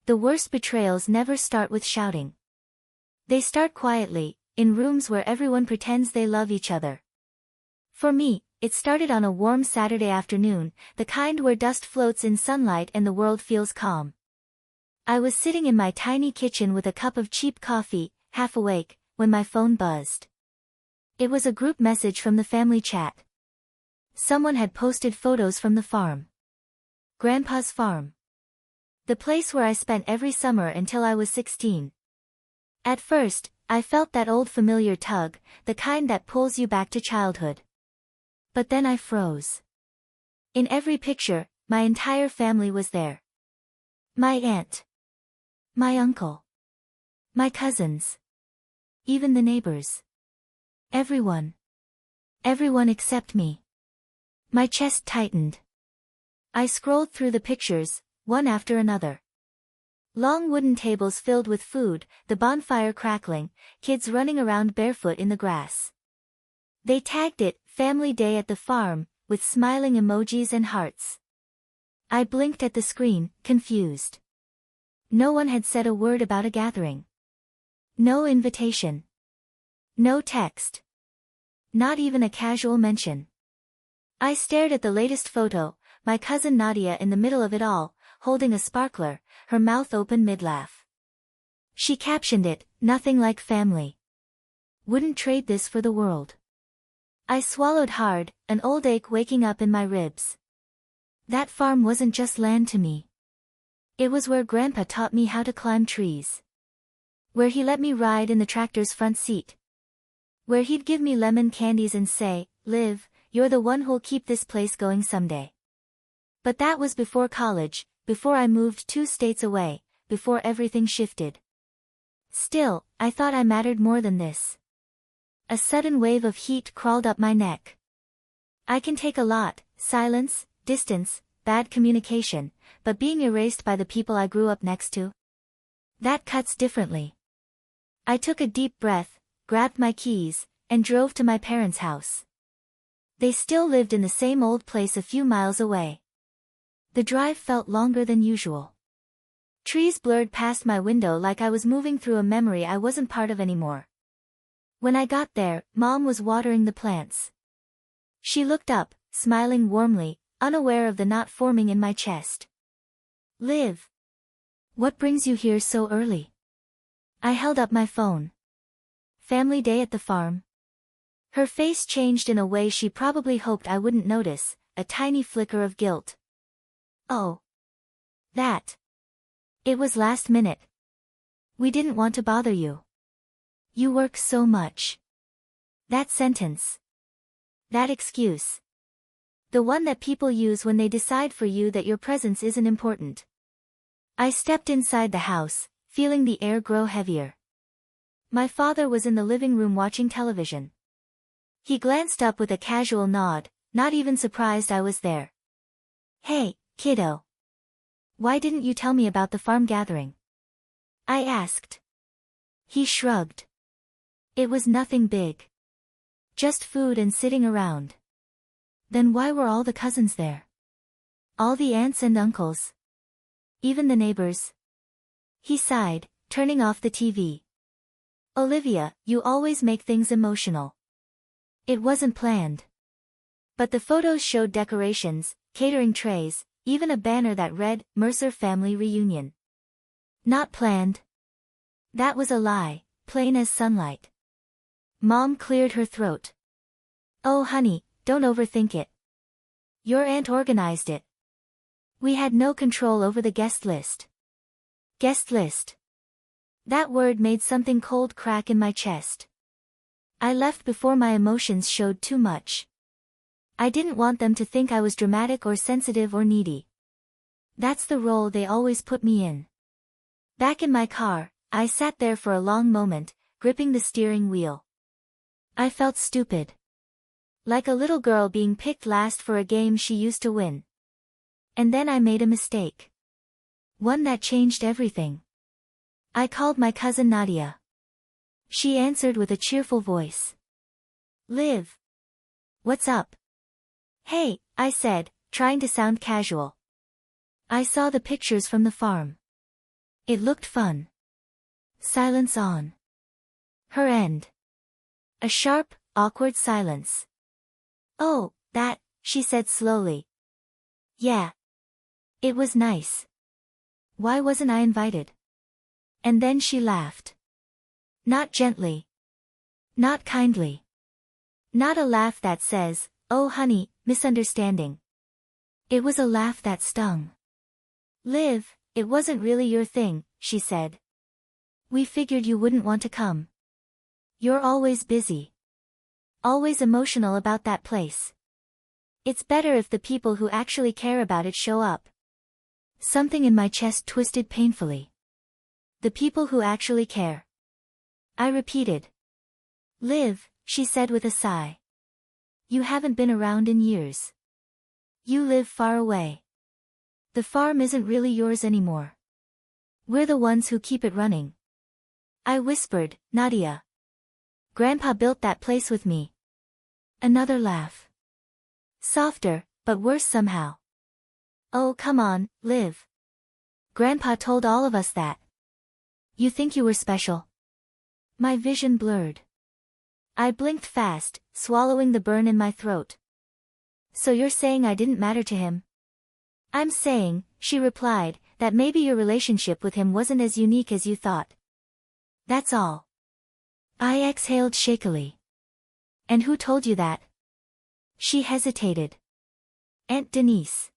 The worst betrayals never start with shouting. They start quietly, in rooms where everyone pretends they love each other. For me, it started on a warm Saturday afternoon, the kind where dust floats in sunlight and the world feels calm. I was sitting in my tiny kitchen with a cup of cheap coffee, half awake, when my phone buzzed. It was a group message from the family chat. Someone had posted photos from the farm. Grandpa's farm. The place where I spent every summer until I was 16. At first, I felt that old familiar tug, the kind that pulls you back to childhood. But then I froze. In every picture, my entire family was there. My aunt. My uncle. My cousins. Even the neighbors. Everyone. Everyone except me. My chest tightened. I scrolled through the pictures, one after another. Long wooden tables filled with food, the bonfire crackling, kids running around barefoot in the grass. They tagged it, Family Day at the Farm, with smiling emojis and hearts. I blinked at the screen, confused. No one had said a word about a gathering. No invitation. No text. Not even a casual mention. I stared at the latest photo, my cousin Nadia in the middle of it all, holding a sparkler, her mouth open mid-laugh. She captioned it, "Nothing like family. Wouldn't trade this for the world." I swallowed hard, an old ache waking up in my ribs. That farm wasn't just land to me. It was where Grandpa taught me how to climb trees. Where he let me ride in the tractor's front seat. Where he'd give me lemon candies and say, "Liv, you're the one who'll keep this place going someday." But that was before college, before I moved 2 states away, before everything shifted. Still, I thought I mattered more than this. A sudden wave of heat crawled up my neck. I can take a lot, silence, distance, bad communication, but being erased by the people I grew up next to? That cuts differently. I took a deep breath, grabbed my keys, and drove to my parents' house. They still lived in the same old place a few miles away. The drive felt longer than usual. Trees blurred past my window like I was moving through a memory I wasn't part of anymore. When I got there, Mom was watering the plants. She looked up, smiling warmly, unaware of the knot forming in my chest. "Liv. What brings you here so early?" I held up my phone. "Family Day at the farm." Her face changed in a way she probably hoped I wouldn't notice, a tiny flicker of guilt. "Oh. That. It was last minute. We didn't want to bother you. You work so much." That sentence. That excuse. The one that people use when they decide for you that your presence isn't important. I stepped inside the house, feeling the air grow heavier. My father was in the living room watching television. He glanced up with a casual nod, not even surprised I was there. "Hey, kiddo. Why didn't you tell me about the farm gathering?" I asked. He shrugged. It was nothing big. Just food and sitting around. Then why were all the cousins there? All the aunts and uncles? Even the neighbors? He sighed, turning off the TV. "Olivia, you always make things emotional." It wasn't planned. But the photos showed decorations, catering trays, even a banner that read, "Mercer Family Reunion." Not planned. That was a lie, plain as sunlight. Mom cleared her throat. "Oh honey, don't overthink it. Your aunt organized it. We had no control over the guest list." Guest list. That word made something cold crack in my chest. I left before my emotions showed too much. I didn't want them to think I was dramatic or sensitive or needy. That's the role they always put me in. Back in my car, I sat there for a long moment, gripping the steering wheel. I felt stupid. Like a little girl being picked last for a game she used to win. And then I made a mistake. One that changed everything. I called my cousin Nadia. She answered with a cheerful voice. "Liv. What's up?" "Hey," I said, trying to sound casual. "I saw the pictures from the farm. It looked fun. Silence on her end. A sharp, awkward silence. Oh, that, she said slowly. Yeah. It was nice. Why wasn't I invited? And then she laughed. Not gently. Not kindly. Not a laugh that says, oh honey, misunderstanding. It was a laugh that stung. Liv, it wasn't really your thing, she said. We figured you wouldn't want to come. You're always busy. Always emotional about that place. It's better if the people who actually care about it show up. Something in my chest twisted painfully. The people who actually care. I repeated. Liv, she said with a sigh. You haven't been around in years. You live far away. The farm isn't really yours anymore. We're the ones who keep it running. I whispered, Nadia. Grandpa built that place with me. Another laugh. Softer, but worse somehow. Oh come on, Liv. Grandpa told all of us that. You think you were special? My vision blurred. I blinked fast, swallowing the burn in my throat. So you're saying I didn't matter to him? I'm saying, she replied, that maybe your relationship with him wasn't as unique as you thought. That's all. I exhaled shakily. And who told you that? She hesitated. Aunt Denise.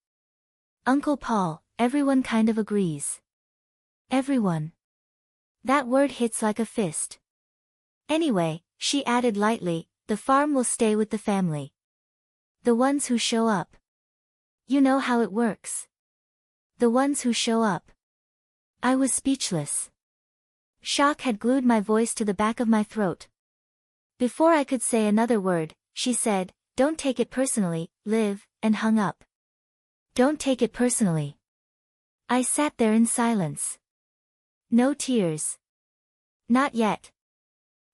Uncle Paul, everyone kind of agrees. Everyone. That word hits like a fist. Anyway, she added lightly, the farm will stay with the family. The ones who show up. You know how it works. The ones who show up. I was speechless. Shock had glued my voice to the back of my throat. Before I could say another word, she said, don't take it personally, Liv, and hung up. Don't take it personally. I sat there in silence. No tears. Not yet.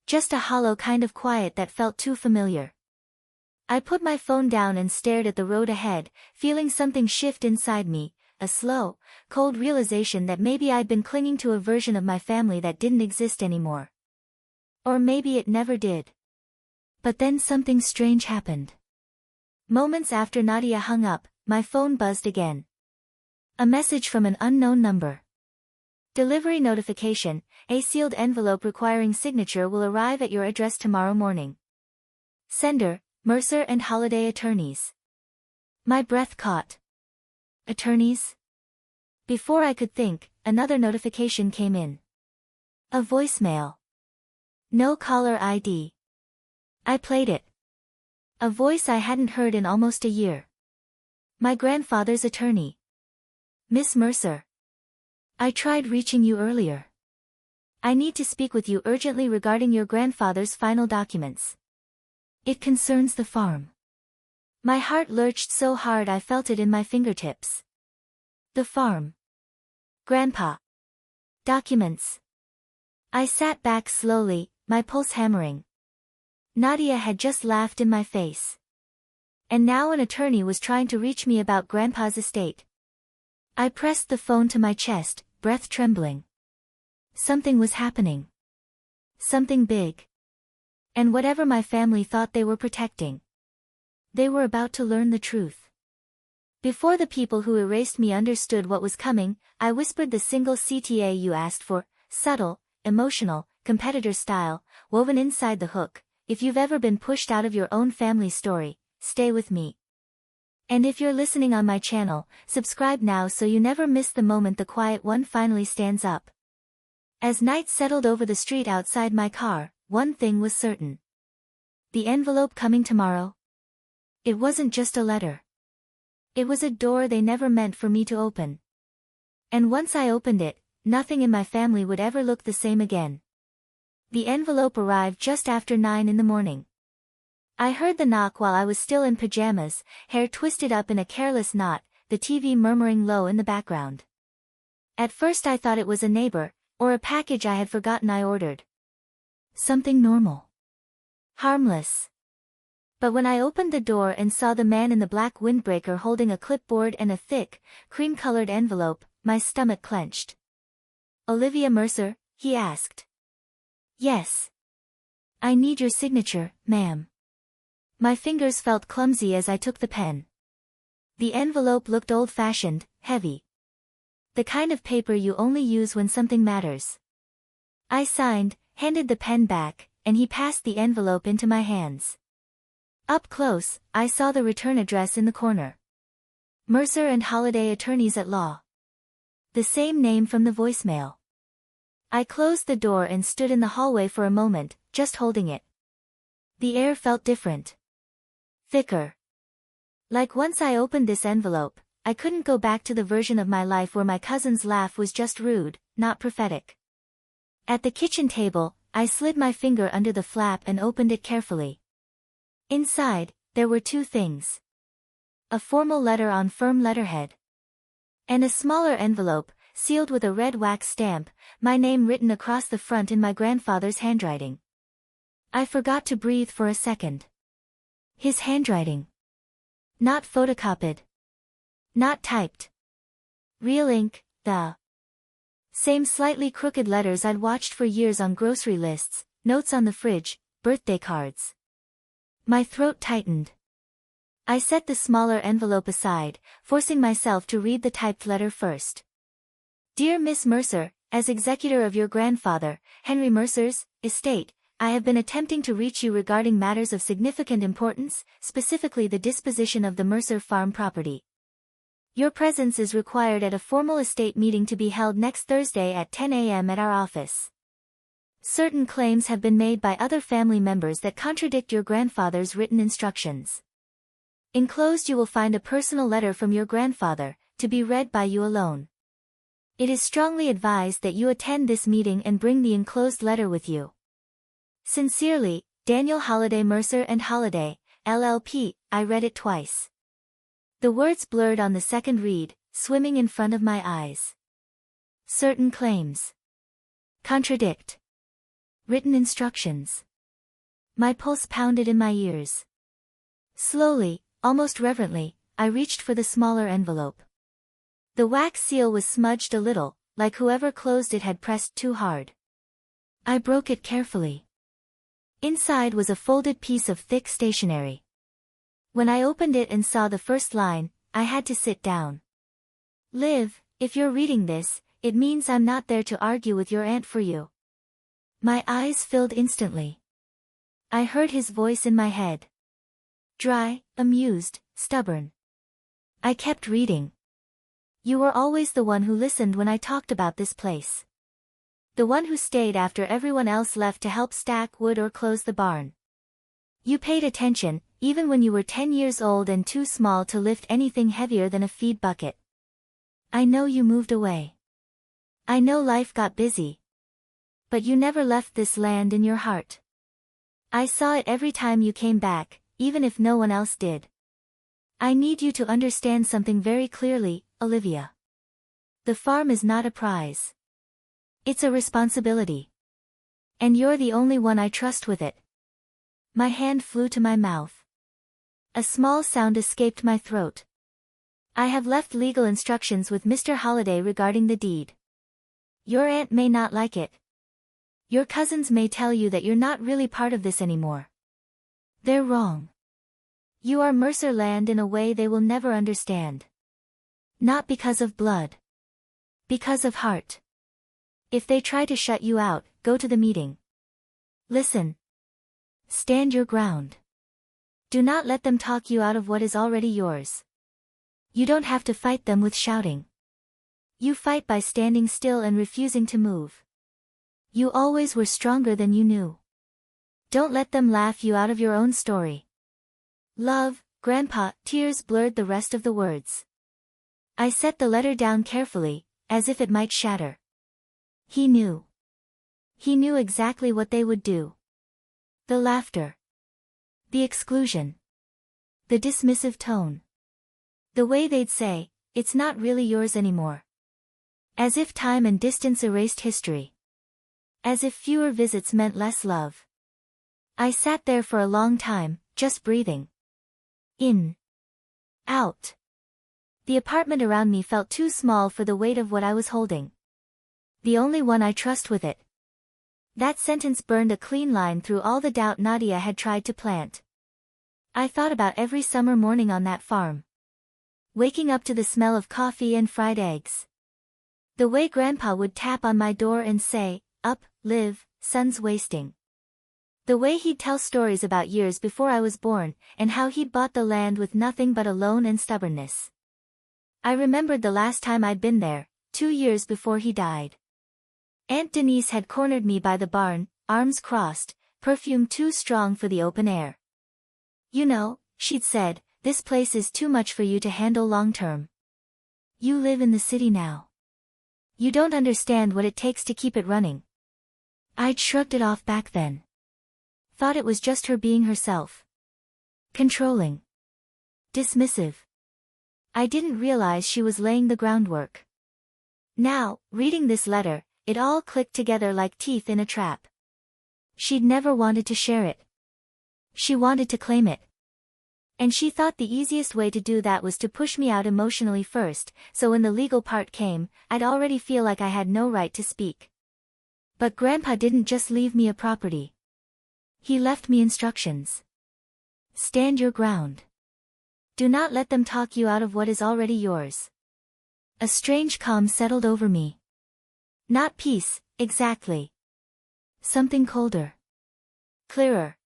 Just a hollow kind of quiet that felt too familiar. I put my phone down and stared at the road ahead, feeling something shift inside me, a slow, cold realization that maybe I'd been clinging to a version of my family that didn't exist anymore. Or maybe it never did. But then something strange happened. Moments after Nadia hung up, my phone buzzed again. A message from an unknown number. Delivery notification, a sealed envelope requiring signature will arrive at your address tomorrow morning. Sender, Mercer and Holiday Attorneys. My breath caught. Attorneys? Before I could think, another notification came in. A voicemail. No caller ID. I played it. A voice I hadn't heard in almost a year. My grandfather's attorney. Miss Mercer. I tried reaching you earlier. I need to speak with you urgently regarding your grandfather's final documents. It concerns the farm. My heart lurched so hard I felt it in my fingertips. The farm. Grandpa. Documents. I sat back slowly, my pulse hammering. Nadia had just laughed in my face. And now an attorney was trying to reach me about Grandpa's estate. I pressed the phone to my chest, breath trembling. Something was happening. Something big. And whatever my family thought they were protecting. They were about to learn the truth. Before the people who erased me understood what was coming, I whispered the single CTA you asked for, subtle, emotional, competitor style, woven inside the hook. If you've ever been pushed out of your own family story, stay with me. And if you're listening on my channel, subscribe now so you never miss the moment the quiet one finally stands up. As night settled over the street outside my car, one thing was certain. The envelope coming tomorrow? It wasn't just a letter. It was a door they never meant for me to open. And once I opened it, nothing in my family would ever look the same again. The envelope arrived just after 9 in the morning. I heard the knock while I was still in pajamas, hair twisted up in a careless knot, the TV murmuring low in the background. At first I thought it was a neighbor, or a package I had forgotten I ordered. Something normal. Harmless. But when I opened the door and saw the man in the black windbreaker holding a clipboard and a thick, cream-colored envelope, my stomach clenched. Olivia Mercer?" he asked. "Yes. I need your signature, ma'am." My fingers felt clumsy as I took the pen. The envelope looked old-fashioned, heavy. The kind of paper you only use when something matters. I signed, handed the pen back, and he passed the envelope into my hands. Up close, I saw the return address in the corner. Mercer and Holliday, Attorneys at Law. The same name from the voicemail. I closed the door and stood in the hallway for a moment, just holding it. The air felt different. Thicker. Like once I opened this envelope, I couldn't go back to the version of my life where my cousin's laugh was just rude, not prophetic. At the kitchen table, I slid my finger under the flap and opened it carefully. Inside, there were two things. A formal letter on firm letterhead. And a smaller envelope, sealed with a red wax stamp, my name written across the front in my grandfather's handwriting. I forgot to breathe for a second. His handwriting. Not photocopied. Not typed. Real ink, the same slightly crooked letters I'd watched for years on grocery lists, notes on the fridge, birthday cards. My throat tightened. I set the smaller envelope aside, forcing myself to read the typed letter first. "Dear Miss Mercer, as executor of your grandfather, Henry Mercer's estate, I have been attempting to reach you regarding matters of significant importance, specifically the disposition of the Mercer farm property. Your presence is required at a formal estate meeting to be held next Thursday at 10 a.m. at our office. Certain claims have been made by other family members that contradict your grandfather's written instructions. Enclosed you will find a personal letter from your grandfather, to be read by you alone. It is strongly advised that you attend this meeting and bring the enclosed letter with you. Sincerely, Daniel Holliday Mercer and Holliday, LLP." I read it twice. The words blurred on the second read, swimming in front of my eyes. Certain claims. Contradict. Written instructions. My pulse pounded in my ears. Slowly, almost reverently, I reached for the smaller envelope. The wax seal was smudged a little, like whoever closed it had pressed too hard. I broke it carefully. Inside was a folded piece of thick stationery. When I opened it and saw the first line, I had to sit down. "Liv, if you're reading this, it means I'm not there to argue with your aunt for you." My eyes filled instantly. I heard his voice in my head. Dry, amused, stubborn. I kept reading. "You were always the one who listened when I talked about this place. The one who stayed after everyone else left to help stack wood or close the barn. You paid attention, even when you were 10 years old and too small to lift anything heavier than a feed bucket. I know you moved away. I know life got busy. But you never left this land in your heart. I saw it every time you came back, even if no one else did. I need you to understand something very clearly, Olivia. The farm is not a prize. It's a responsibility. And you're the only one I trust with it." My hand flew to my mouth. A small sound escaped my throat. "I have left legal instructions with Mr. Holliday regarding the deed. Your aunt may not like it. Your cousins may tell you that you're not really part of this anymore. They're wrong. You are Mercer land in a way they will never understand. Not because of blood. Because of heart. If they try to shut you out, go to the meeting. Listen. Stand your ground. Do not let them talk you out of what is already yours. You don't have to fight them with shouting. You fight by standing still and refusing to move. You always were stronger than you knew. Don't let them laugh you out of your own story. Love, Grandpa." Tears blurred the rest of the words. I set the letter down carefully, as if it might shatter. He knew. He knew exactly what they would do. The laughter. The exclusion. The dismissive tone. The way they'd say, "It's not really yours anymore." As if time and distance erased history. As if fewer visits meant less love. I sat there for a long time, just breathing. In. Out. The apartment around me felt too small for the weight of what I was holding. The only one I trust with it. That sentence burned a clean line through all the doubt Nadia had tried to plant. I thought about every summer morning on that farm. Waking up to the smell of coffee and fried eggs. The way Grandpa would tap on my door and say, "Up, live, sun's wasting." The way he'd tell stories about years before I was born, and how he'd bought the land with nothing but a loan and stubbornness. I remembered the last time I'd been there, 2 years before he died. Aunt Denise had cornered me by the barn, arms crossed, perfume too strong for the open air. "You know," she'd said, "this place is too much for you to handle long-term. You live in the city now. You don't understand what it takes to keep it running." I'd shrugged it off back then. Thought it was just her being herself. Controlling. Dismissive. I didn't realize she was laying the groundwork. Now, reading this letter, it all clicked together like teeth in a trap. She'd never wanted to share it. She wanted to claim it. And she thought the easiest way to do that was to push me out emotionally first, so when the legal part came, I'd already feel like I had no right to speak. But Grandpa didn't just leave me a property. He left me instructions. Stand your ground. Do not let them talk you out of what is already yours. A strange calm settled over me. Not peace, exactly. Something colder. Clearer.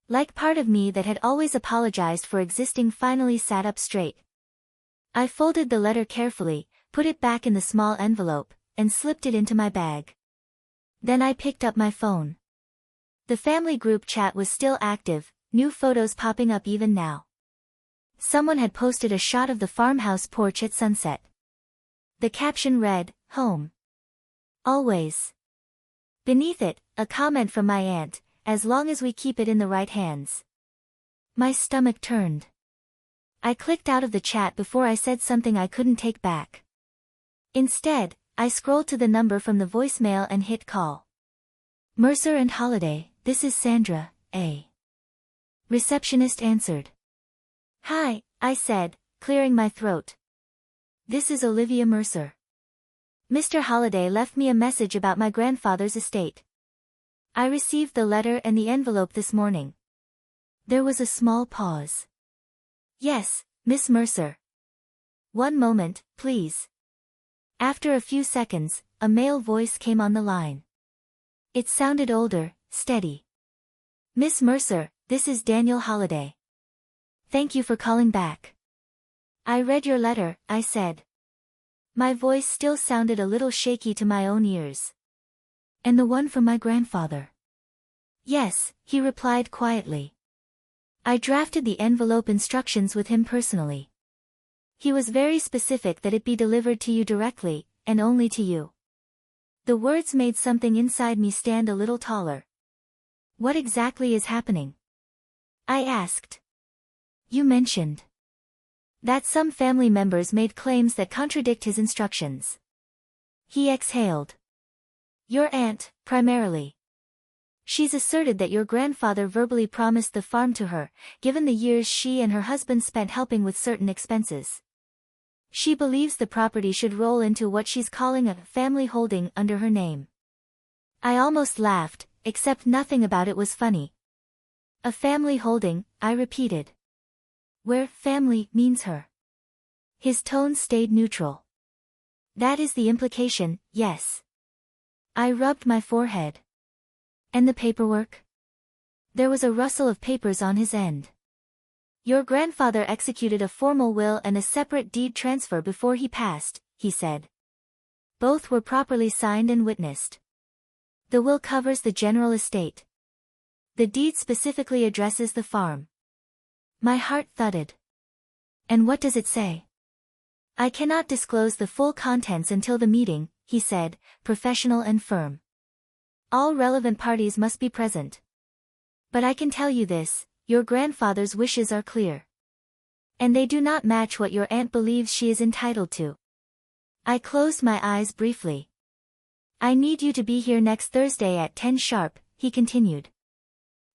Like part of me that had always apologized for existing finally sat up straight. I folded the letter carefully, put it back in the small envelope, and slipped it into my bag. Then I picked up my phone. The family group chat was still active, new photos popping up even now. Someone had posted a shot of the farmhouse porch at sunset. The caption read, "Home. Always." Beneath it, a comment from my aunt, "As long as we keep it in the right hands." My stomach turned. I clicked out of the chat before I said something I couldn't take back. Instead, I scrolled to the number from the voicemail and hit call. "Mercer and Holiday, this is Sandra, A." Receptionist answered. "Hi," I said, clearing my throat. "This is Olivia Mercer. Mr. Holiday left me a message about my grandfather's estate. I received the letter and the envelope this morning." There was a small pause. "Yes, Miss Mercer." "One moment, please." After a few seconds, a male voice came on the line. It sounded older, steady. "Miss Mercer, this is Daniel Holiday. Thank you for calling back. I read your letter," I said. My voice still sounded a little shaky to my own ears. "And the one from my grandfather?" "Yes," he replied quietly. "I drafted the envelope instructions with him personally. He was very specific that it be delivered to you directly, and only to you." The words made something inside me stand a little taller. "What exactly is happening?" I asked. "You mentioned that some family members made claims that contradict his instructions." He exhaled. "Your aunt, primarily. She's asserted that your grandfather verbally promised the farm to her, given the years she and her husband spent helping with certain expenses. She believes the property should roll into what she's calling a family holding under her name." I almost laughed, except nothing about it was funny. "A family holding," I repeated. "Where family means her." His tone stayed neutral. "That is the implication, yes." I rubbed my forehead. "And the paperwork?" There was a rustle of papers on his end. "Your grandfather executed a formal will and a separate deed transfer before he passed," he said. "Both were properly signed and witnessed. The will covers the general estate. The deed specifically addresses the farm." My heart thudded. "And what does it say?" "I cannot disclose the full contents until the meeting," he said, professional and firm. "All relevant parties must be present. But I can tell you this, your grandfather's wishes are clear. And they do not match what your aunt believes she is entitled to." I closed my eyes briefly. "I need you to be here next Thursday at 10 sharp, he continued.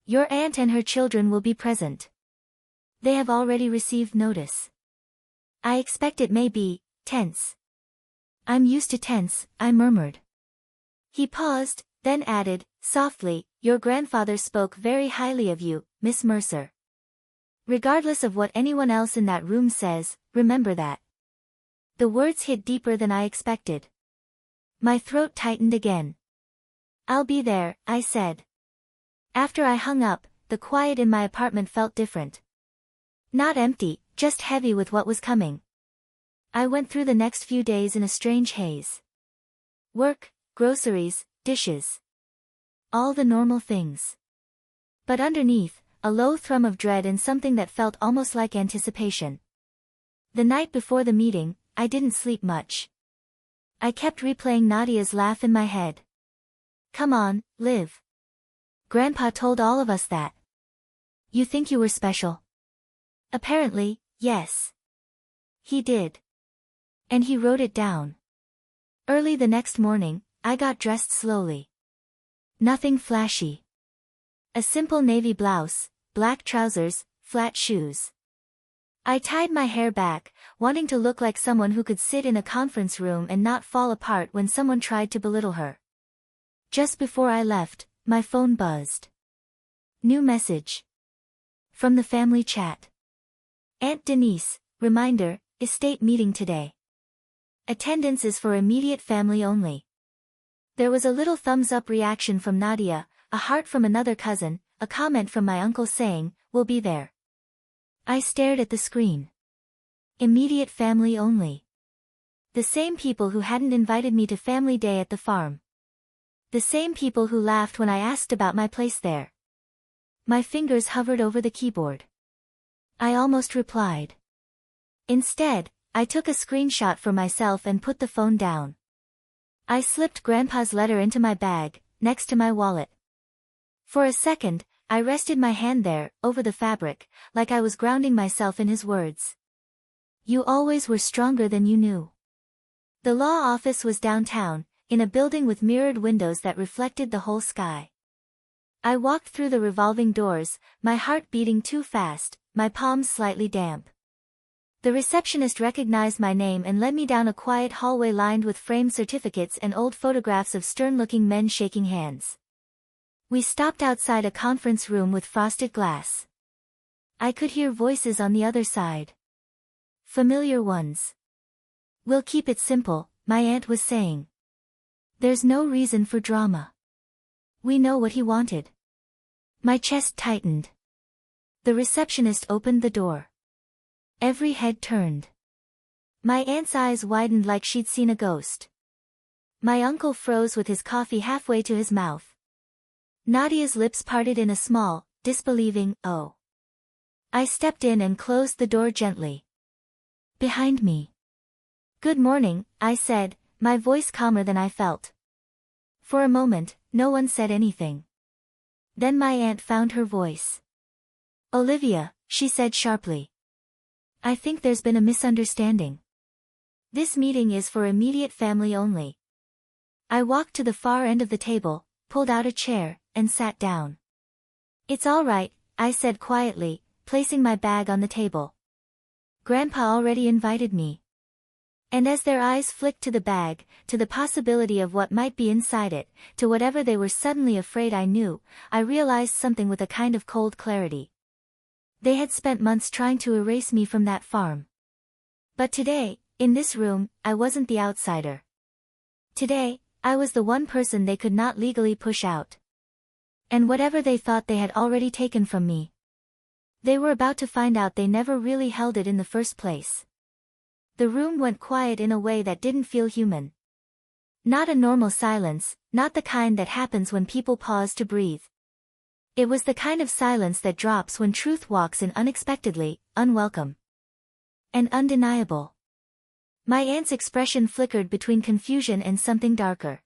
"Your aunt and her children will be present. They have already received notice. I expect it may be tense." "I'm used to tense," I murmured. He paused, then added, softly, your grandfather spoke very highly of you, Miss Mercer. Regardless of what anyone else in that room says, remember that. The words hit deeper than I expected. My throat tightened again. I'll be there, I said. After I hung up, the quiet in my apartment felt different. Not empty, just heavy with what was coming. I went through the next few days in a strange haze. Work, groceries, dishes. All the normal things. But underneath, a low thrum of dread and something that felt almost like anticipation. The night before the meeting, I didn't sleep much. I kept replaying Nadia's laugh in my head. Come on, Liv. Grandpa told all of us that. You think you were special? Apparently, yes. He did. And he wrote it down. Early the next morning, I got dressed slowly. Nothing flashy. A simple navy blouse, black trousers, flat shoes. I tied my hair back, wanting to look like someone who could sit in a conference room and not fall apart when someone tried to belittle her. Just before I left, my phone buzzed. New message. From the family chat. Aunt Denise, reminder, estate meeting today. Attendance is for immediate family only. There was a little thumbs-up reaction from Nadia, a heart from another cousin, a comment from my uncle saying, we'll be there. I stared at the screen. Immediate family only. The same people who hadn't invited me to family day at the farm. The same people who laughed when I asked about my place there. My fingers hovered over the keyboard. I almost replied. Instead, I took a screenshot for myself and put the phone down. I slipped Grandpa's letter into my bag, next to my wallet. For a second, I rested my hand there, over the fabric, like I was grounding myself in his words. You always were stronger than you knew. The law office was downtown, in a building with mirrored windows that reflected the whole sky. I walked through the revolving doors, my heart beating too fast, my palms slightly damp. The receptionist recognized my name and led me down a quiet hallway lined with framed certificates and old photographs of stern-looking men shaking hands. We stopped outside a conference room with frosted glass. I could hear voices on the other side. Familiar ones. We'll keep it simple, my aunt was saying. There's no reason for drama. We know what he wanted. My chest tightened. The receptionist opened the door. Every head turned. My aunt's eyes widened like she'd seen a ghost. My uncle froze with his coffee halfway to his mouth. Nadia's lips parted in a small, disbelieving, oh. I stepped in and closed the door gently. Behind me. Good morning, I said, my voice calmer than I felt. For a moment, no one said anything. Then my aunt found her voice. Olivia, she said sharply. I think there's been a misunderstanding. This meeting is for immediate family only. I walked to the far end of the table, pulled out a chair, and sat down. It's all right, I said quietly, placing my bag on the table. Grandpa already invited me. And as their eyes flicked to the bag, to the possibility of what might be inside it, to whatever they were suddenly afraid I knew, I realized something with a kind of cold clarity. They had spent months trying to erase me from that farm. But today, in this room, I wasn't the outsider. Today, I was the one person they could not legally push out. And whatever they thought they had already taken from me, they were about to find out they never really held it in the first place. The room went quiet in a way that didn't feel human. Not a normal silence, not the kind that happens when people pause to breathe. It was the kind of silence that drops when truth walks in unexpectedly, unwelcome. And undeniable. My aunt's expression flickered between confusion and something darker.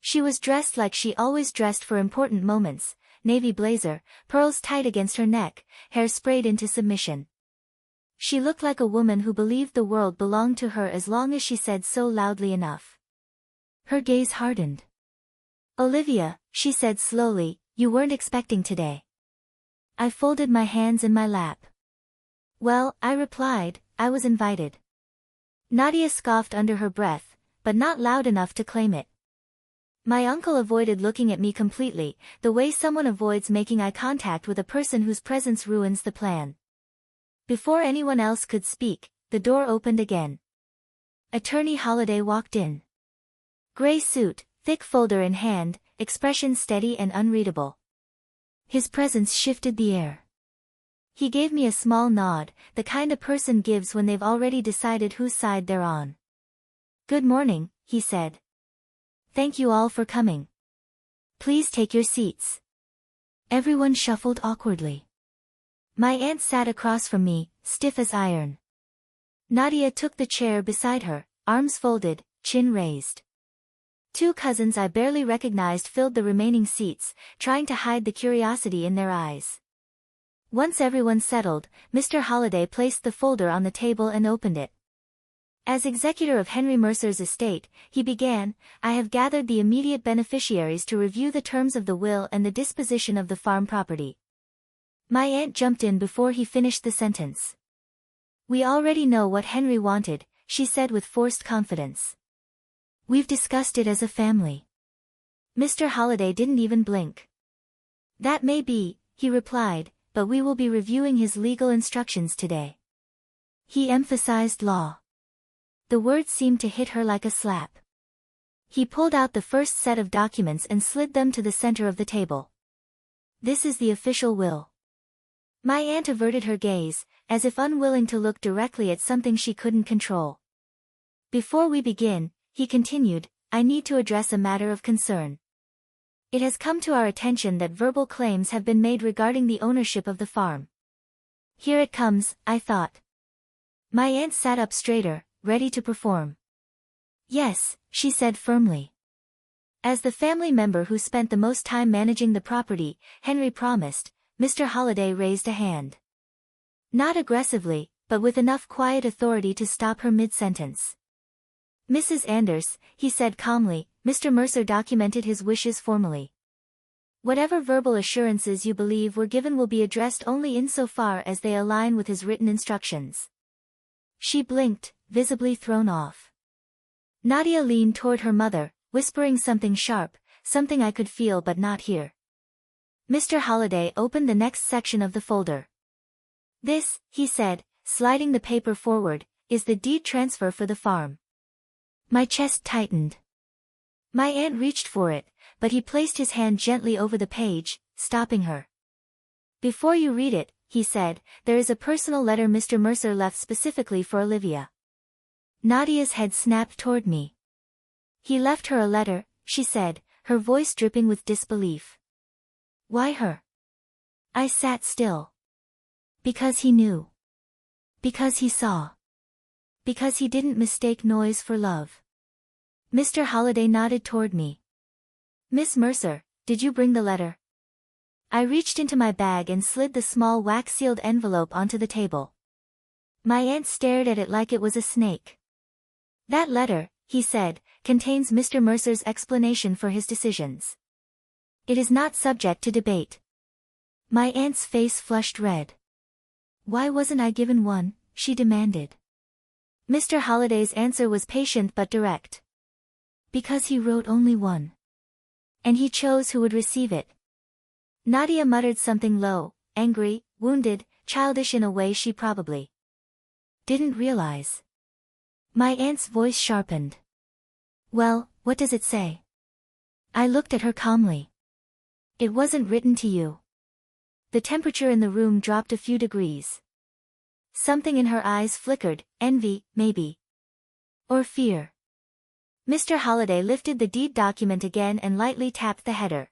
She was dressed like she always dressed for important moments, navy blazer, pearls tight against her neck, hair sprayed into submission. She looked like a woman who believed the world belonged to her as long as she said so loudly enough. Her gaze hardened. Olivia, she said slowly, you weren't expecting today. I folded my hands in my lap. Well, I replied, I was invited. Nadia scoffed under her breath, but not loud enough to claim it. My uncle avoided looking at me completely, the way someone avoids making eye contact with a person whose presence ruins the plan. Before anyone else could speak, the door opened again. Attorney Holliday walked in. Gray suit, thick folder in hand, expression steady and unreadable. His presence shifted the air. He gave me a small nod, the kind a person gives when they've already decided whose side they're on. "Good morning," he said. "Thank you all for coming. Please take your seats." Everyone shuffled awkwardly. My aunt sat across from me, stiff as iron. Nadia took the chair beside her, arms folded, chin raised. Two cousins I barely recognized filled the remaining seats, trying to hide the curiosity in their eyes. Once everyone settled, Mr. Holliday placed the folder on the table and opened it. As executor of Henry Mercer's estate, he began, "I have gathered the immediate beneficiaries to review the terms of the will and the disposition of the farm property." My aunt jumped in before he finished the sentence. "We already know what Henry wanted," she said with forced confidence. "We've discussed it as a family." Mr. Holliday didn't even blink. "That may be," he replied, "but we will be reviewing his legal instructions today." He emphasized law. The words seemed to hit her like a slap. He pulled out the first set of documents and slid them to the center of the table. "This is the official will." My aunt averted her gaze, as if unwilling to look directly at something she couldn't control. "Before we begin," he continued, "I need to address a matter of concern. It has come to our attention that verbal claims have been made regarding the ownership of the farm." Here it comes, I thought. My aunt sat up straighter, ready to perform. "Yes," she said firmly. As the family member who spent the most time managing the property, Henry promised, Mr. Holliday raised a hand. Not aggressively, but with enough quiet authority to stop her mid-sentence. "Mrs. Anders," he said calmly, "Mr. Mercer documented his wishes formally. Whatever verbal assurances you believe were given will be addressed only insofar as they align with his written instructions." She blinked, visibly thrown off. Nadia leaned toward her mother, whispering something sharp, something I could feel but not hear. Mr. Holliday opened the next section of the folder. "This," he said, sliding the paper forward, "is the deed transfer for the farm." My chest tightened. My aunt reached for it, but he placed his hand gently over the page, stopping her. "Before you read it," he said, "there is a personal letter Mr. Mercer left specifically for Olivia." Nadia's head snapped toward me. "He left her a letter," she said, her voice dripping with disbelief. "Why her?" I sat still. "Because he knew. Because he saw. Because he didn't mistake noise for love." Mr. Holliday nodded toward me. "Miss Mercer, did you bring the letter?" I reached into my bag and slid the small wax-sealed envelope onto the table. My aunt stared at it like it was a snake. "That letter," he said, "contains Mr. Mercer's explanation for his decisions. It is not subject to debate." My aunt's face flushed red. "Why wasn't I given one?" she demanded. Mr. Holliday's answer was patient but direct. "Because he wrote only one. And he chose who would receive it." Nadia muttered something low, angry, wounded, childish in a way she probably didn't realize. My aunt's voice sharpened. "Well, what does it say?" I looked at her calmly. "It wasn't written to you." The temperature in the room dropped a few degrees. Something in her eyes flickered, envy, maybe. Or fear. Mr. Holliday lifted the deed document again and lightly tapped the header.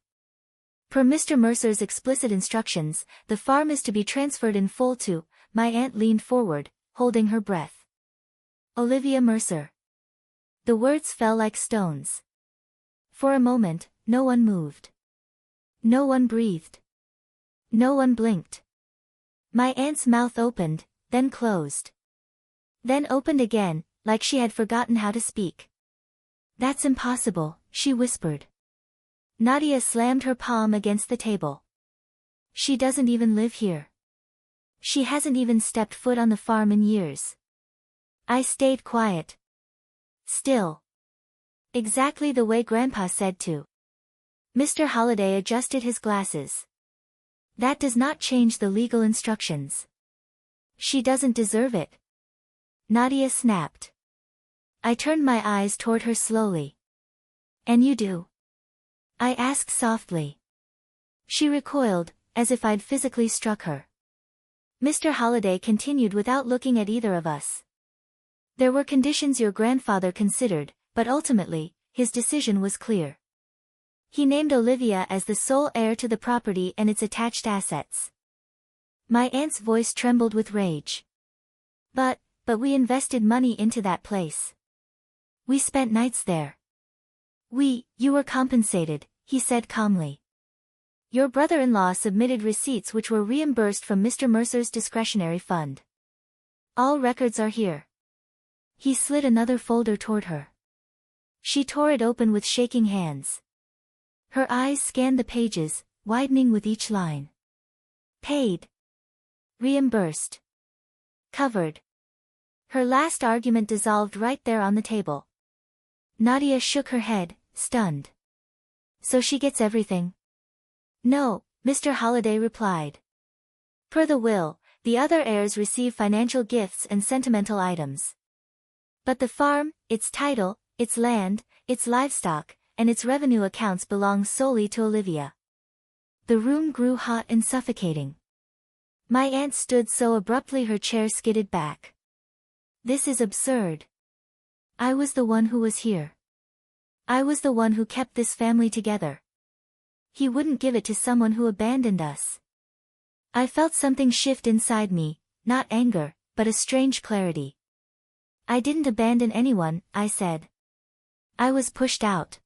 "Per Mr. Mercer's explicit instructions, the farm is to be transferred in full to," my aunt leaned forward, holding her breath, "Olivia Mercer." The words fell like stones. For a moment, no one moved. No one breathed. No one blinked. My aunt's mouth opened, then closed. Then opened again, like she had forgotten how to speak. "That's impossible," she whispered. Nadia slammed her palm against the table. "She doesn't even live here. She hasn't even stepped foot on the farm in years." I stayed quiet. Still. Exactly the way Grandpa said to. Mr. Holliday adjusted his glasses. That does not change the legal instructions. She doesn't deserve it. Nadia snapped. I turned my eyes toward her slowly. And you do? I asked softly. She recoiled, as if I'd physically struck her. Mr. Holliday continued without looking at either of us. There were conditions your grandfather considered, but ultimately, his decision was clear. He named Olivia as the sole heir to the property and its attached assets. My aunt's voice trembled with rage. But we invested money into that place. We spent nights there. You were compensated, he said calmly. Your brother-in-law submitted receipts which were reimbursed from Mr. Mercer's discretionary fund. All records are here. He slid another folder toward her. She tore it open with shaking hands. Her eyes scanned the pages, widening with each line. Paid. Reimbursed. Covered. Her last argument dissolved right there on the table. Nadia shook her head, stunned. So she gets everything? No, Mr. Holliday replied. Per the will, the other heirs receive financial gifts and sentimental items. But the farm, its title, its land, its livestock, and its revenue accounts belong solely to Olivia. The room grew hot and suffocating. My aunt stood so abruptly her chair skidded back. This is absurd. I was the one who was here. I was the one who kept this family together. He wouldn't give it to someone who abandoned us. I felt something shift inside me, not anger, but a strange clarity. I didn't abandon anyone, I said. I was pushed out.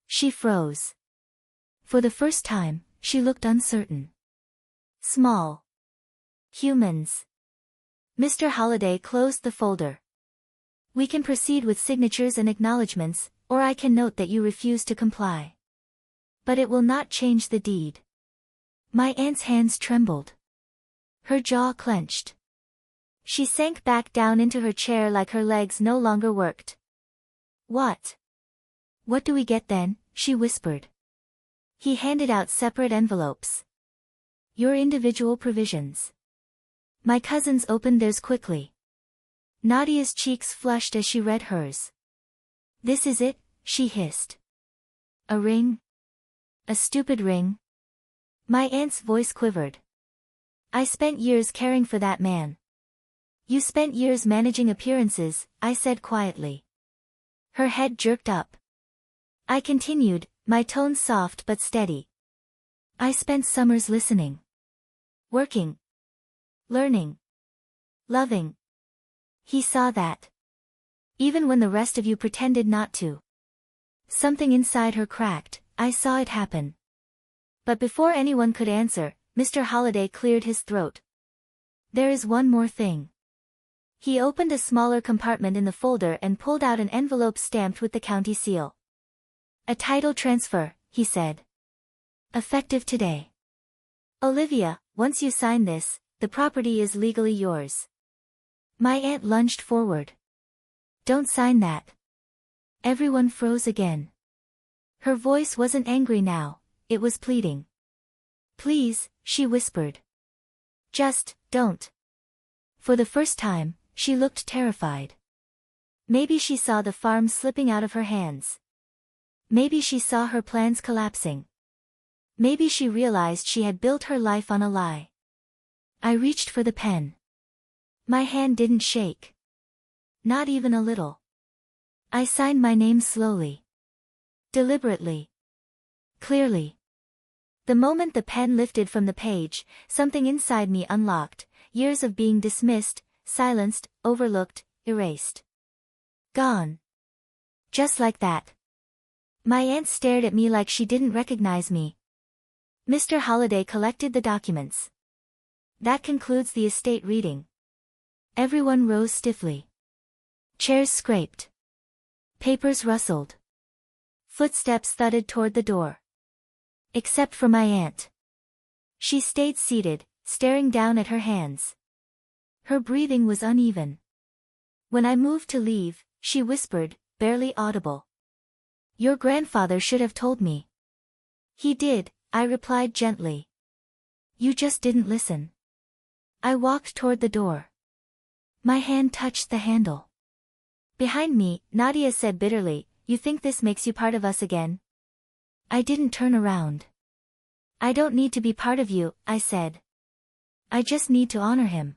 She froze. For the first time, she looked uncertain. Small. Humans. Mr. Holliday closed the folder. We can proceed with signatures and acknowledgements, or I can note that you refuse to comply. But it will not change the deed. My aunt's hands trembled. Her jaw clenched. She sank back down into her chair like her legs no longer worked. What? What do we get then? She whispered. He handed out separate envelopes. Your individual provisions. My cousins opened theirs quickly. Nadia's cheeks flushed as she read hers. This is it, she hissed. A ring? A stupid ring? My aunt's voice quivered. I spent years caring for that man. You spent years managing appearances, I said quietly. Her head jerked up. I continued, my tone soft but steady. I spent summers listening. Working. Learning. Loving. He saw that. Even when the rest of you pretended not to. Something inside her cracked, I saw it happen. But before anyone could answer, Mr. Holliday cleared his throat. There is one more thing. He opened a smaller compartment in the folder and pulled out an envelope stamped with the county seal. A title transfer, he said. Effective today. Olivia, once you sign this, the property is legally yours. My aunt lunged forward. Don't sign that. Everyone froze again. Her voice wasn't angry now, it was pleading. Please, she whispered. Just, don't. For the first time, she looked terrified. Maybe she saw the farm slipping out of her hands. Maybe she saw her plans collapsing. Maybe she realized she had built her life on a lie. I reached for the pen. My hand didn't shake. Not even a little. I signed my name slowly. Deliberately. Clearly. The moment the pen lifted from the page, something inside me unlocked, years of being dismissed, silenced, overlooked, erased. Gone. Just like that. My aunt stared at me like she didn't recognize me. Mr. Holliday collected the documents. That concludes the estate reading. Everyone rose stiffly. Chairs scraped. Papers rustled. Footsteps thudded toward the door. Except for my aunt. She stayed seated, staring down at her hands. Her breathing was uneven. When I moved to leave, she whispered, barely audible. Your grandfather should have told me. He did, I replied gently. You just didn't listen. I walked toward the door. My hand touched the handle. Behind me, Nadia said bitterly, you think this makes you part of us again? I didn't turn around. I don't need to be part of you, I said. I just need to honor him.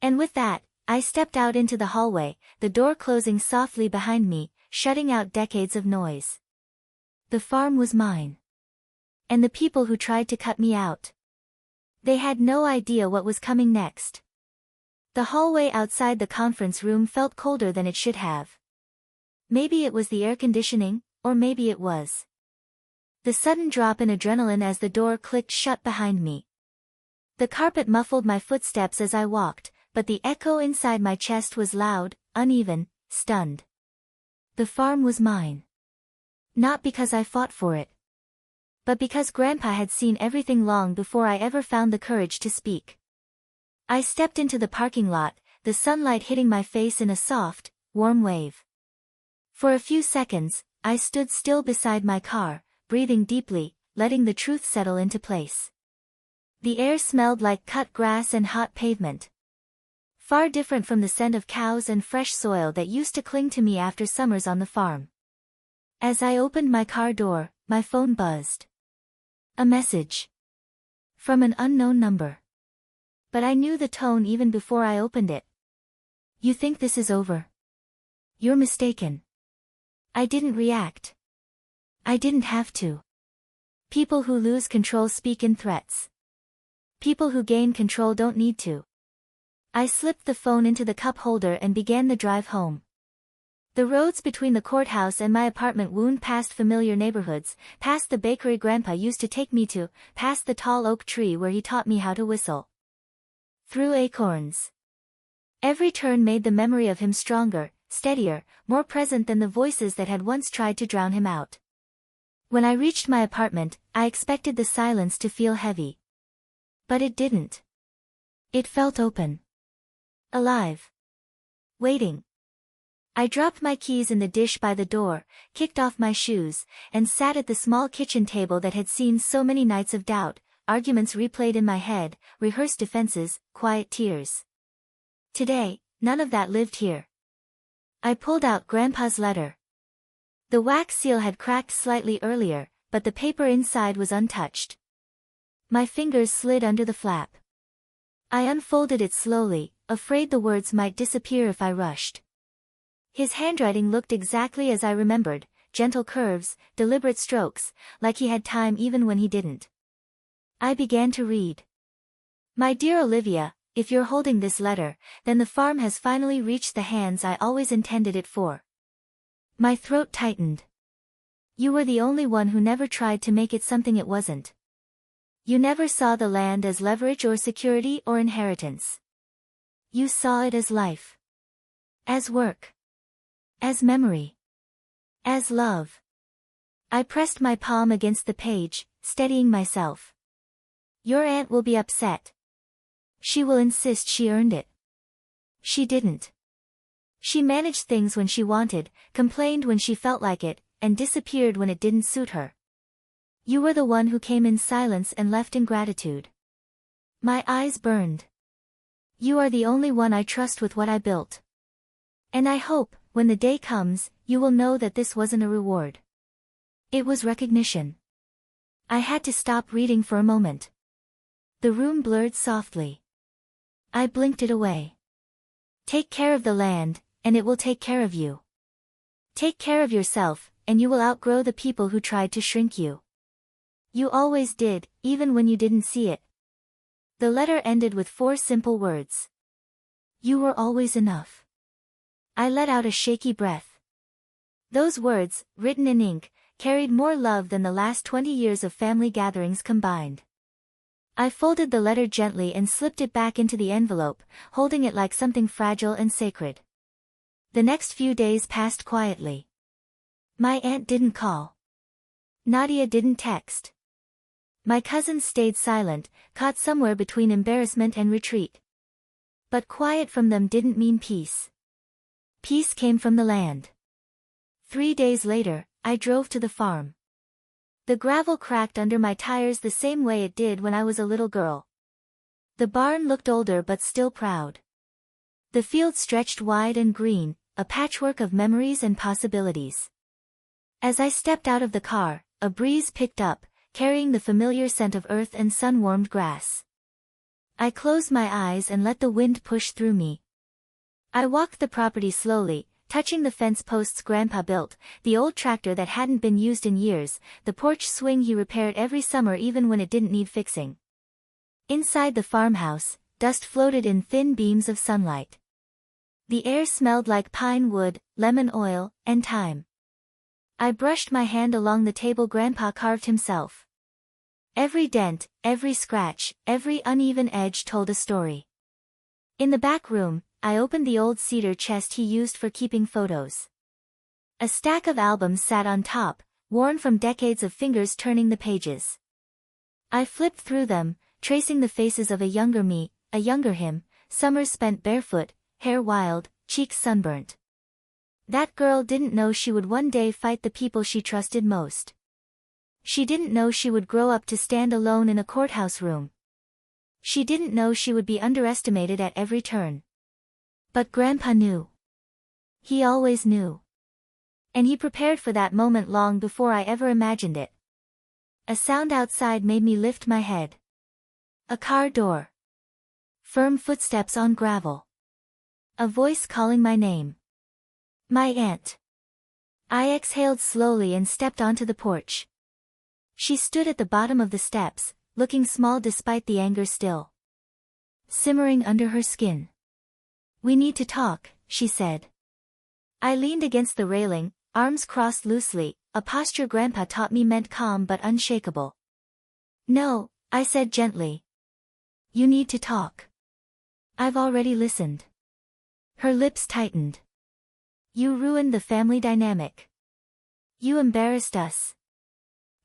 And with that, I stepped out into the hallway, the door closing softly behind me, shutting out decades of noise. The farm was mine. And the people who tried to cut me out. They had no idea what was coming next. The hallway outside the conference room felt colder than it should have. Maybe it was the air conditioning, or maybe it was the sudden drop in adrenaline as the door clicked shut behind me. The carpet muffled my footsteps as I walked, but the echo inside my chest was loud, uneven, stunned. The farm was mine. Not because I fought for it, but because Grandpa had seen everything long before I ever found the courage to speak. I stepped into the parking lot, the sunlight hitting my face in a soft, warm wave. For a few seconds, I stood still beside my car, breathing deeply, letting the truth settle into place. The air smelled like cut grass and hot pavement. Far different from the scent of cows and fresh soil that used to cling to me after summers on the farm. As I opened my car door, my phone buzzed. A message. From an unknown number. But I knew the tone even before I opened it. You think this is over? You're mistaken. I didn't react. I didn't have to. People who lose control speak in threats. People who gain control don't need to. I slipped the phone into the cup holder and began the drive home. The roads between the courthouse and my apartment wound past familiar neighborhoods, past the bakery Grandpa used to take me to, past the tall oak tree where he taught me how to whistle. Through acorns. Every turn made the memory of him stronger, steadier, more present than the voices that had once tried to drown him out. When I reached my apartment, I expected the silence to feel heavy. But it didn't. It felt open. Alive. Waiting. I dropped my keys in the dish by the door, kicked off my shoes, and sat at the small kitchen table that had seen so many nights of doubt, arguments replayed in my head, rehearsed defenses, quiet tears. Today, none of that lived here. I pulled out Grandpa's letter. The wax seal had cracked slightly earlier, but the paper inside was untouched. My fingers slid under the flap. I unfolded it slowly, afraid the words might disappear if I rushed. His handwriting looked exactly as I remembered, gentle curves, deliberate strokes, like he had time even when he didn't. I began to read. My dear Olivia, if you're holding this letter, then the farm has finally reached the hands I always intended it for. My throat tightened. You were the only one who never tried to make it something it wasn't. You never saw the land as leverage or security or inheritance. You saw it as life. As work. As memory. As love. I pressed my palm against the page, steadying myself. Your aunt will be upset. She will insist she earned it. She didn't. She managed things when she wanted, complained when she felt like it, and disappeared when it didn't suit her. You were the one who came in silence and left in gratitude. My eyes burned. You are the only one I trust with what I built. And I hope, when the day comes, you will know that this wasn't a reward. It was recognition. I had to stop reading for a moment. The room blurred softly. I blinked it away. Take care of the land, and it will take care of you. Take care of yourself, and you will outgrow the people who tried to shrink you. You always did, even when you didn't see it. The letter ended with 4 simple words. You were always enough. I let out a shaky breath. Those words, written in ink, carried more love than the last 20 years of family gatherings combined. I folded the letter gently and slipped it back into the envelope, holding it like something fragile and sacred. The next few days passed quietly. My aunt didn't call. Nadia didn't text. My cousins stayed silent, caught somewhere between embarrassment and retreat. But quiet from them didn't mean peace. Peace came from the land. 3 days later, I drove to the farm. The gravel cracked under my tires the same way it did when I was a little girl. The barn looked older but still proud. The field stretched wide and green, a patchwork of memories and possibilities. As I stepped out of the car, a breeze picked up, carrying the familiar scent of earth and sun-warmed grass. I closed my eyes and let the wind push through me. I walked the property slowly, touching the fence posts Grandpa built, the old tractor that hadn't been used in years, the porch swing he repaired every summer even when it didn't need fixing. Inside the farmhouse, dust floated in thin beams of sunlight. The air smelled like pine wood, lemon oil, and thyme. I brushed my hand along the table Grandpa carved himself. Every dent, every scratch, every uneven edge told a story. In the back room, I opened the old cedar chest he used for keeping photos. A stack of albums sat on top, worn from decades of fingers turning the pages. I flipped through them, tracing the faces of a younger me, a younger him, summers spent barefoot, hair wild, cheeks sunburnt. That girl didn't know she would one day fight the people she trusted most. She didn't know she would grow up to stand alone in a courthouse room. She didn't know she would be underestimated at every turn. But Grandpa knew. He always knew. And he prepared for that moment long before I ever imagined it. A sound outside made me lift my head. A car door. Firm footsteps on gravel. A voice calling my name. My aunt. I exhaled slowly and stepped onto the porch. She stood at the bottom of the steps, looking small despite the anger still simmering under her skin. "We need to talk," she said. I leaned against the railing, arms crossed loosely, a posture Grandpa taught me meant calm but unshakable. "No," I said gently. "You need to talk. I've already listened." Her lips tightened. "You ruined the family dynamic. You embarrassed us.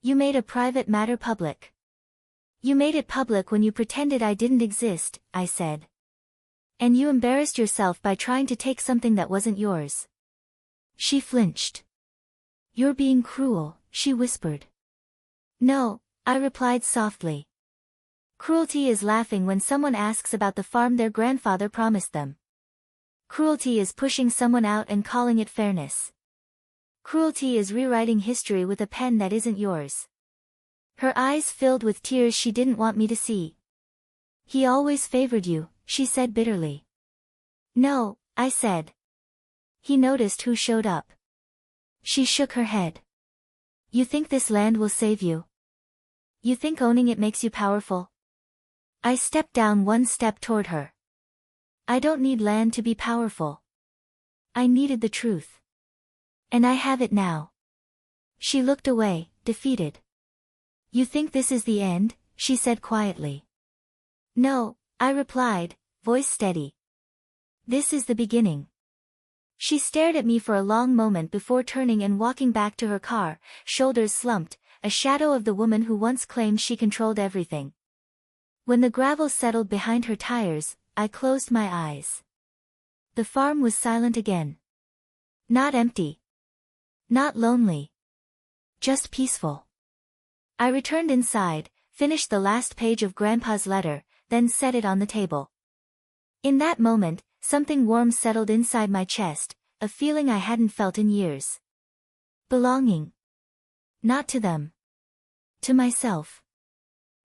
You made a private matter public. You made it public when you pretended I didn't exist," I said. "And you embarrassed yourself by trying to take something that wasn't yours." She flinched. "You're being cruel," she whispered. "No," I replied softly. Cruelty is laughing when someone asks about the farm their grandfather promised them. Cruelty is pushing someone out and calling it fairness. Cruelty is rewriting history with a pen that isn't yours. Her eyes filled with tears she didn't want me to see. "He always favored you," she said bitterly. "No," I said. "He noticed who showed up." She shook her head. "You think this land will save you? You think owning it makes you powerful?" I stepped down one step toward her. "I don't need land to be powerful. I needed the truth. And I have it now." She looked away, defeated. "You think this is the end?" she said quietly. "No," I replied, voice steady. "This is the beginning." She stared at me for a long moment before turning and walking back to her car, shoulders slumped, a shadow of the woman who once claimed she controlled everything. When the gravel settled behind her tires, I closed my eyes. The farm was silent again. Not empty. Not lonely. Just peaceful. I returned inside, finished the last page of Grandpa's letter, then set it on the table. In that moment, something warm settled inside my chest, a feeling I hadn't felt in years. Belonging. Not to them. To myself.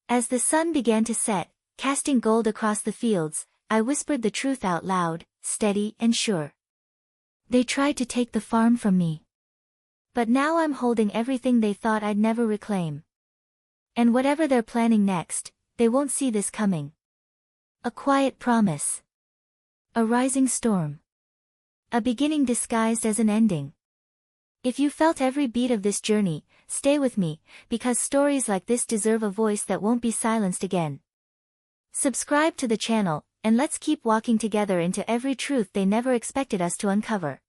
As the sun began to set, casting gold across the fields, I whispered the truth out loud, steady and sure. "They tried to take the farm from me. But now I'm holding everything they thought I'd never reclaim. And whatever they're planning next, they won't see this coming." A quiet promise. A rising storm. A beginning disguised as an ending. If you felt every beat of this journey, stay with me, because stories like this deserve a voice that won't be silenced again. Subscribe to the channel, and let's keep walking together into every truth they never expected us to uncover.